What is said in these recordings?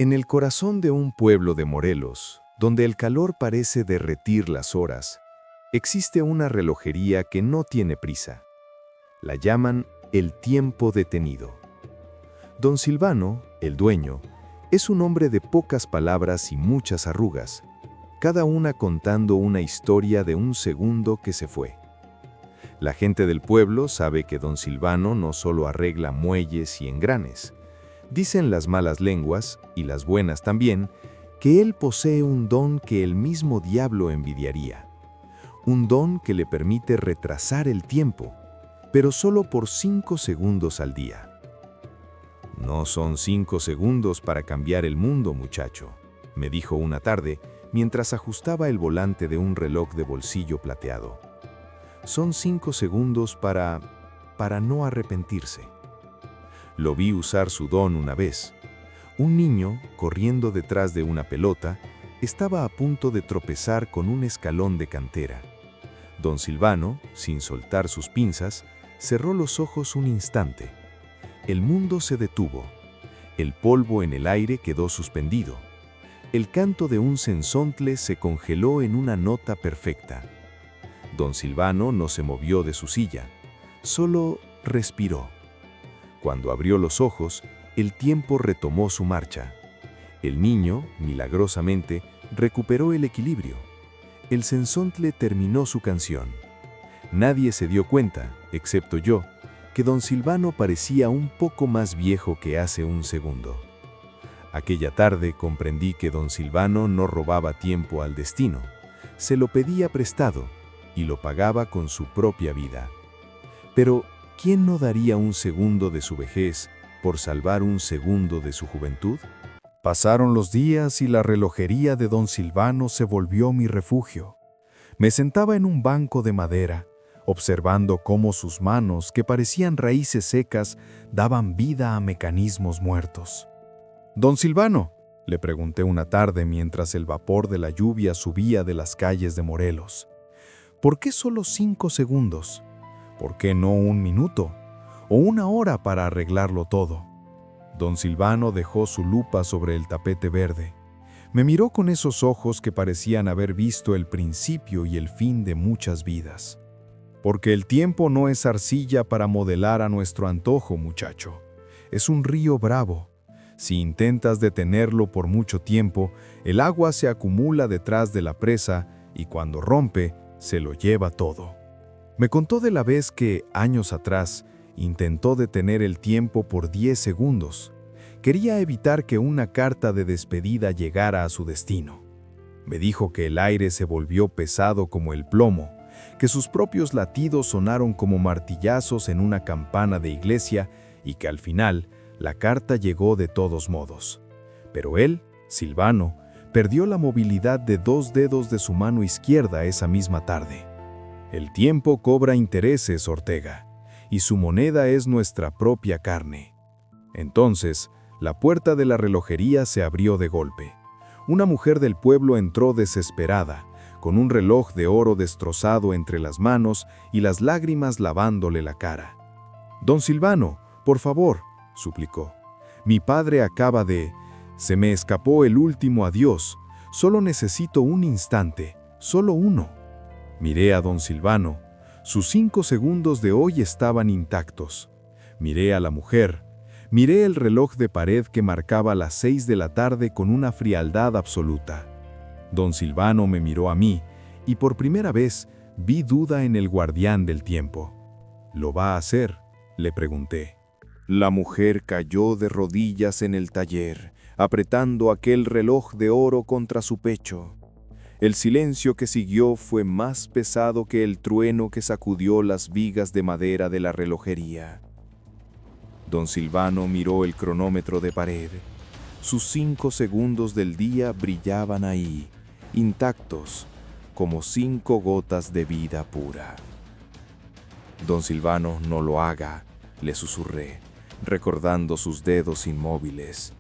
En el corazón de un pueblo de Morelos, donde el calor parece derretir las horas, existe una relojería que no tiene prisa. La llaman el tiempo detenido. Don Silvano, el dueño, es un hombre de pocas palabras y muchas arrugas, cada una contando una historia de un segundo que se fue. La gente del pueblo sabe que don Silvano no solo arregla muelles y engranes. Dicen las malas lenguas, y las buenas también, que él posee un don que el mismo diablo envidiaría. Un don que le permite retrasar el tiempo, pero solo por 5 segundos al día. «No son 5 segundos para cambiar el mundo, muchacho», me dijo una tarde mientras ajustaba el volante de un reloj de bolsillo plateado. «Son 5 segundos para no arrepentirse». Lo vi usar su don una vez. Un niño, corriendo detrás de una pelota, estaba a punto de tropezar con un escalón de cantera. Don Silvano, sin soltar sus pinzas, cerró los ojos un instante. El mundo se detuvo. El polvo en el aire quedó suspendido. El canto de un cenzontle se congeló en una nota perfecta. Don Silvano no se movió de su silla, solo respiró. Cuando abrió los ojos, el tiempo retomó su marcha. El niño, milagrosamente, recuperó el equilibrio. El cenzontle terminó su canción. Nadie se dio cuenta, excepto yo, que don Silvano parecía un poco más viejo que hace un segundo. Aquella tarde comprendí que don Silvano no robaba tiempo al destino, se lo pedía prestado y lo pagaba con su propia vida. Pero, ¿quién no daría un segundo de su vejez por salvar un segundo de su juventud? Pasaron los días y la relojería de don Silvano se volvió mi refugio. Me sentaba en un banco de madera, observando cómo sus manos, que parecían raíces secas, daban vida a mecanismos muertos. «Don Silvano», le pregunté una tarde mientras el vapor de la lluvia subía de las calles de Morelos, «¿por qué solo 5 segundos? ¿Por qué no 1 minuto? ¿O 1 hora para arreglarlo todo?» Don Silvano dejó su lupa sobre el tapete verde. Me miró con esos ojos que parecían haber visto el principio y el fin de muchas vidas. «Porque el tiempo no es arcilla para modelar a nuestro antojo, muchacho. Es un río bravo. Si intentas detenerlo por mucho tiempo, el agua se acumula detrás de la presa y cuando rompe, se lo lleva todo». Me contó de la vez que, años atrás, intentó detener el tiempo por 10 segundos. Quería evitar que una carta de despedida llegara a su destino. Me dijo que el aire se volvió pesado como el plomo, que sus propios latidos sonaron como martillazos en una campana de iglesia y que al final la carta llegó de todos modos. Pero él, Silvano, perdió la movilidad de 2 dedos de su mano izquierda esa misma tarde. El tiempo cobra intereses, Ortega, y su moneda es nuestra propia carne. Entonces, la puerta de la relojería se abrió de golpe. Una mujer del pueblo entró desesperada, con un reloj de oro destrozado entre las manos y las lágrimas lavándole la cara. «Don Silvano, por favor», suplicó. «Mi padre acaba de... Se me escapó el último adiós. Solo necesito un instante, solo uno». Miré a don Silvano. Sus 5 segundos de hoy estaban intactos. Miré a la mujer. Miré el reloj de pared que marcaba las 6 de la tarde con una frialdad absoluta. Don Silvano me miró a mí, y por primera vez vi duda en el guardián del tiempo. «¿Lo va a hacer?», le pregunté. La mujer cayó de rodillas en el taller, apretando aquel reloj de oro contra su pecho. El silencio que siguió fue más pesado que el trueno que sacudió las vigas de madera de la relojería. Don Silvano miró el cronómetro de pared. Sus 5 segundos del día brillaban ahí, intactos, como 5 gotas de vida pura. «Don Silvano, no lo haga», le susurré, recordando sus dedos inmóviles.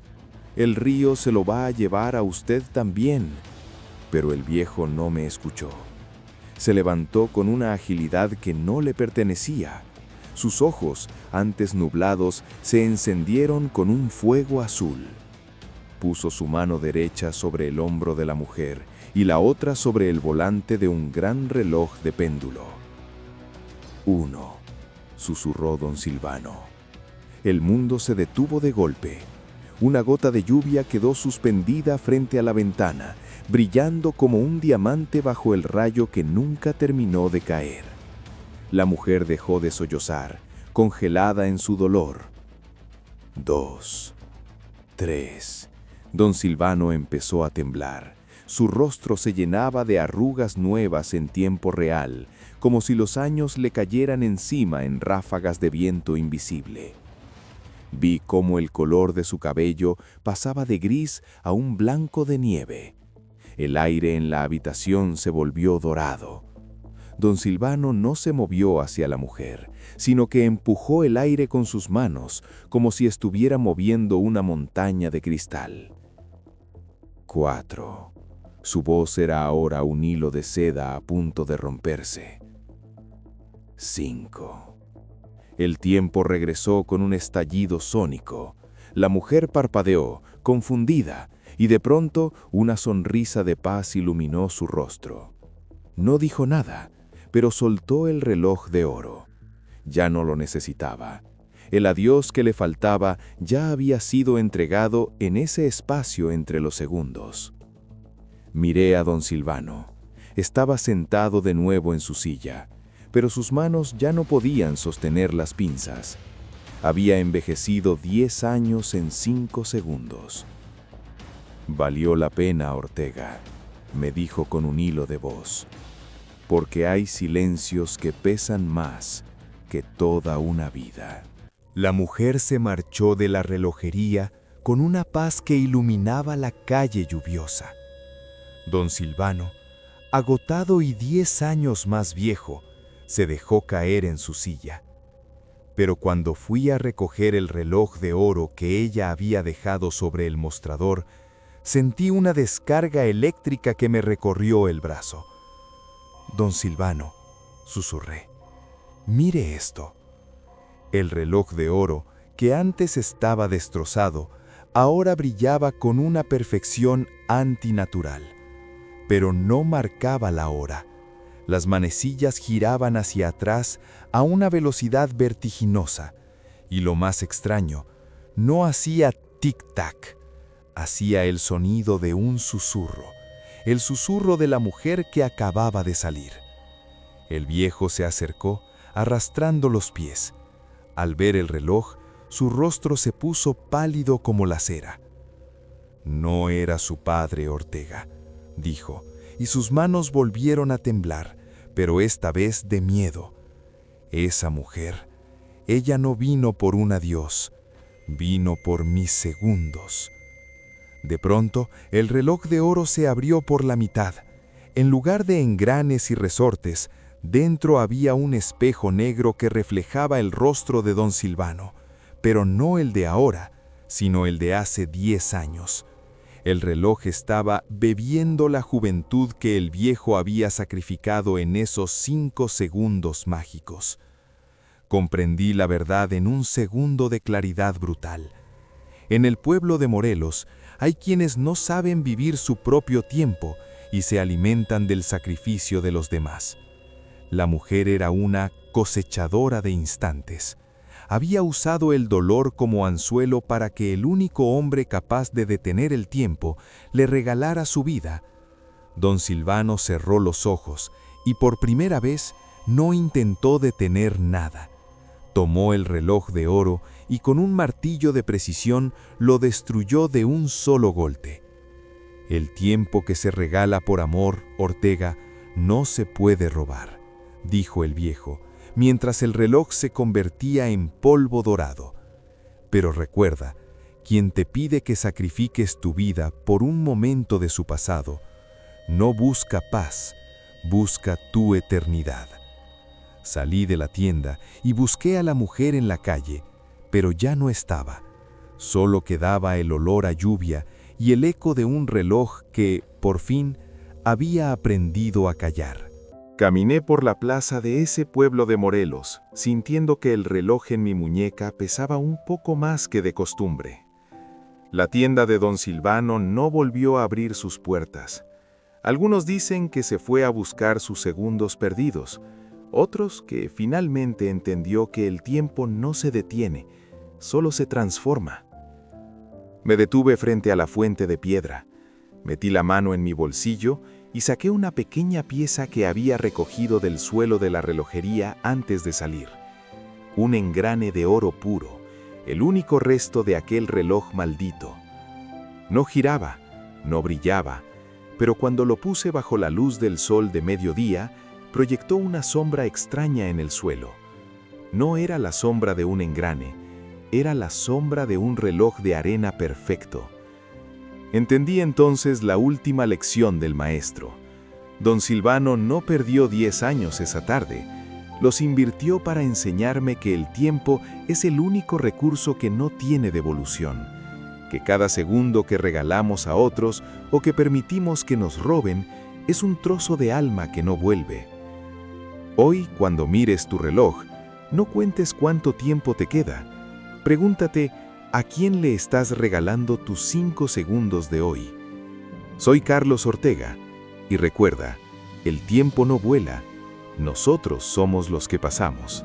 «El río se lo va a llevar a usted también». Pero el viejo no me escuchó. Se levantó con una agilidad que no le pertenecía. Sus ojos, antes nublados, se encendieron con un fuego azul. puso su mano derecha sobre el hombro de la mujer y la otra sobre el volante de un gran reloj de péndulo. 1, susurró don Silvano. El mundo se detuvo de golpe. Una gota de lluvia quedó suspendida frente a la ventana, brillando como un diamante bajo el rayo que nunca terminó de caer. La mujer dejó de sollozar, congelada en su dolor. 2, 3. Don Silvano empezó a temblar. Su rostro se llenaba de arrugas nuevas en tiempo real, como si los años le cayeran encima en ráfagas de viento invisible. Vi cómo el color de su cabello pasaba de gris a un blanco de nieve. El aire en la habitación se volvió dorado. Don Silvano no se movió hacia la mujer, sino que empujó el aire con sus manos, como si estuviera moviendo una montaña de cristal. 4. Su voz era ahora un hilo de seda a punto de romperse. 5. El tiempo regresó con un estallido sónico. La mujer parpadeó, confundida, y de pronto una sonrisa de paz iluminó su rostro. No dijo nada, pero soltó el reloj de oro. Ya no lo necesitaba. El adiós que le faltaba ya había sido entregado en ese espacio entre los segundos. Miré a don Silvano. Estaba sentado de nuevo en su silla, pero sus manos ya no podían sostener las pinzas. Había envejecido 10 años en 5 segundos. «Valió la pena, Ortega», me dijo con un hilo de voz, «porque hay silencios que pesan más que toda una vida». La mujer se marchó de la relojería con una paz que iluminaba la calle lluviosa. Don Silvano, agotado y 10 años más viejo, se dejó caer en su silla. Pero cuando fui a recoger el reloj de oro que ella había dejado sobre el mostrador, sentí una descarga eléctrica que me recorrió el brazo. «Don Silvano», susurré, «mire esto». El reloj de oro, que antes estaba destrozado, ahora brillaba con una perfección antinatural. Pero no marcaba la hora. Las manecillas giraban hacia atrás a una velocidad vertiginosa, y lo más extraño, no hacía tic-tac, hacía el sonido de un susurro, el susurro de la mujer que acababa de salir. El viejo se acercó, arrastrando los pies. Al ver el reloj, su rostro se puso pálido como la cera. «No era su padre, Ortega», dijo, y sus manos volvieron a temblar, pero esta vez de miedo. «Esa mujer, ella no vino por un adiós, vino por mis segundos». De pronto, el reloj de oro se abrió por la mitad. En lugar de engranes y resortes, dentro había un espejo negro que reflejaba el rostro de don Silvano, pero no el de ahora, sino el de hace 10 años. El reloj estaba bebiendo la juventud que el viejo había sacrificado en esos 5 segundos mágicos. Comprendí la verdad en un segundo de claridad brutal. En el pueblo de Morelos hay quienes no saben vivir su propio tiempo y se alimentan del sacrificio de los demás. La mujer era una cosechadora de instantes. Había usado el dolor como anzuelo para que el único hombre capaz de detener el tiempo le regalara su vida. Don Silvano cerró los ojos y por primera vez no intentó detener nada. Tomó el reloj de oro y con un martillo de precisión lo destruyó de un solo golpe. «El tiempo que se regala por amor, Ortega, no se puede robar», dijo el viejo, mientras el reloj se convertía en polvo dorado. «Pero recuerda, quien te pide que sacrifiques tu vida por un momento de su pasado, no busca paz, busca tu eternidad». Salí de la tienda y busqué a la mujer en la calle, pero ya no estaba. Solo quedaba el olor a lluvia y el eco de un reloj que, por fin, había aprendido a callar. Caminé por la plaza de ese pueblo de Morelos, sintiendo que el reloj en mi muñeca pesaba un poco más que de costumbre. La tienda de don Silvano no volvió a abrir sus puertas. Algunos dicen que se fue a buscar sus segundos perdidos, otros que finalmente entendió que el tiempo no se detiene, solo se transforma. Me detuve frente a la fuente de piedra, metí la mano en mi bolsillo y saqué una pequeña pieza que había recogido del suelo de la relojería antes de salir. Un engrane de oro puro, el único resto de aquel reloj maldito. No giraba, no brillaba, pero cuando lo puse bajo la luz del sol de mediodía, proyectó una sombra extraña en el suelo. No era la sombra de un engrane, era la sombra de un reloj de arena perfecto. Entendí entonces la última lección del maestro. Don Silvano no perdió 10 años esa tarde, los invirtió para enseñarme que el tiempo es el único recurso que no tiene devolución, que cada segundo que regalamos a otros o que permitimos que nos roben es un trozo de alma que no vuelve. Hoy, cuando mires tu reloj, no cuentes cuánto tiempo te queda. Pregúntate, ¿a quién le estás regalando tus 5 segundos de hoy? Soy Carlos Ortega, y recuerda, el tiempo no vuela, nosotros somos los que pasamos.